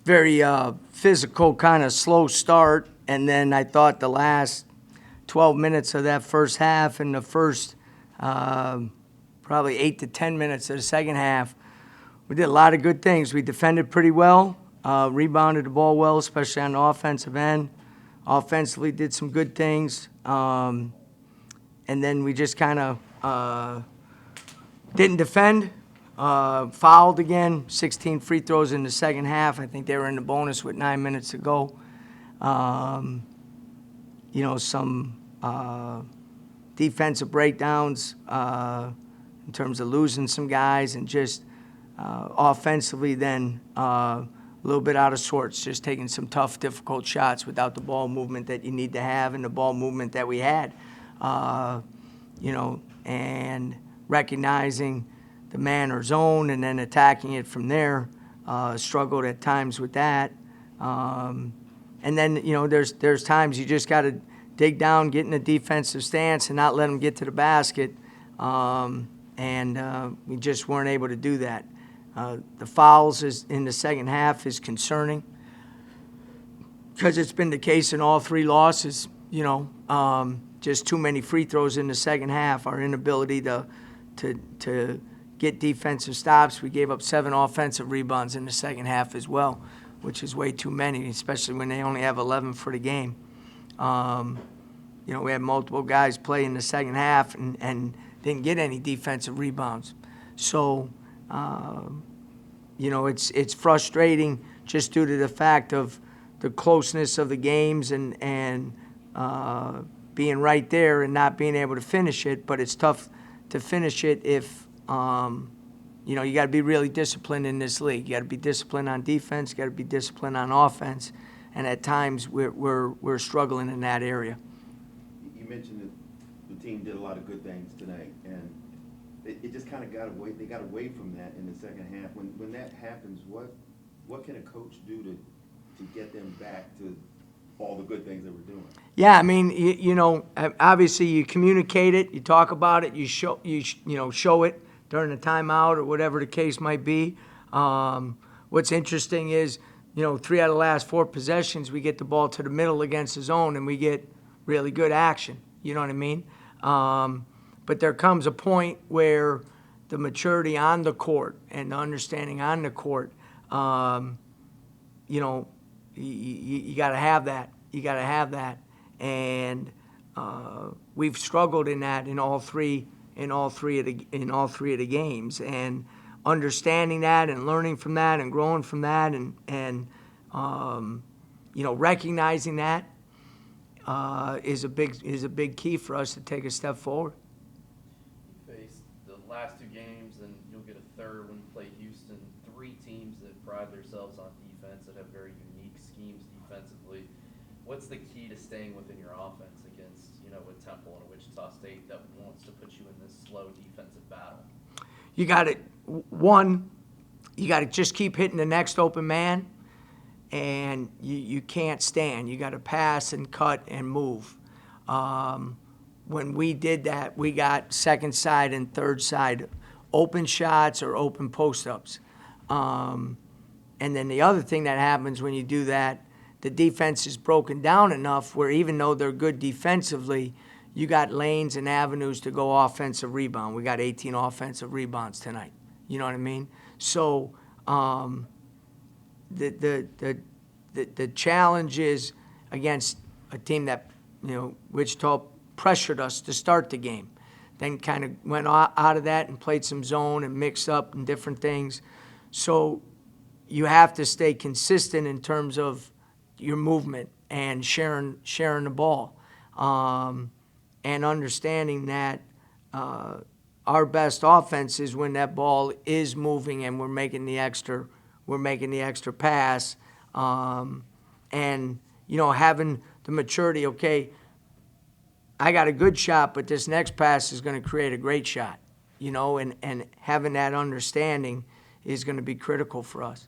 very physical, kind of slow start, and then I thought the last 12 minutes of that first half and the first probably 8 to 10 minutes of the second half, we did a lot of good things. We defended pretty well, rebounded the ball well, especially on the offensive end. Offensively, did some good things, and then we just kind of didn't defend. Fouled again, 16 free throws in the second half. I think they were in the bonus with 9 minutes to go. Some defensive breakdowns in terms of losing some guys, and just offensively then a little bit out of sorts, just taking some tough, difficult shots without the ball movement that you need to have and the ball movement that we had. And recognizing the man or zone and then attacking it from there. Struggled at times with that. And then, there's times you just got to dig down, get in a defensive stance, and not let them get to the basket. And we just weren't able to do that. The fouls in the second half is concerning because it's been the case in all three losses. Just too many free throws in the second half. Our inability to get defensive stops. We gave up 7 offensive rebounds in the second half as well, which is way too many, especially when they only have 11 for the game. We had multiple guys play in the second half and didn't get any defensive rebounds. So, it's frustrating just due to the fact of the closeness of the games and being right there and not being able to finish it. But it's tough to finish it if you got to be really disciplined in this league. You got to be disciplined on defense. You got to be disciplined on offense. And at times we're struggling in that area. You mentioned that the team did a lot of good things tonight, and it just kind of got away. They got away from that in the second half. When that happens, what can a coach do to get them back to all the good things that we're doing? Yeah, I mean, obviously you communicate it, you talk about it, you show it during the timeout or whatever the case might be. What's interesting is, 3 out of the last 4 possessions, we get the ball to the middle against the zone and we get really good action. You know what I mean? But there comes a point where the maturity on the court and the understanding on the court, you got to have that. You got to have that, and we've struggled in that in all three of the games, and understanding that and learning from that and growing from that, and recognizing that is a big key for us to take a step forward. You faced the last 2 games, and you'll get a third when you play Houston. 3 teams that pride themselves on defense, that have very unique schemes defensively. What's the key to staying within your offense against, with Temple and a Wichita State that wants to put you in this slow defensive battle? You got to just keep hitting the next open man, and you can't stand. You got to pass and cut and move. When we did that, we got second side and third side open shots or open post-ups. And then the other thing that happens when you do that, the defense is broken down enough where even though they're good defensively, you got lanes and avenues to go offensive rebound. We got 18 offensive rebounds tonight. You know what I mean? So the challenge is against a team that, Wichita pressured us to start the game. Then kind of went out of that and played some zone and mixed up and different things. So you have to stay consistent in terms of your movement and sharing the ball, and understanding that our best offense is when that ball is moving and we're making the extra pass, and having the maturity. Okay, I got a good shot, but this next pass is going to create a great shot, and having that understanding is going to be critical for us.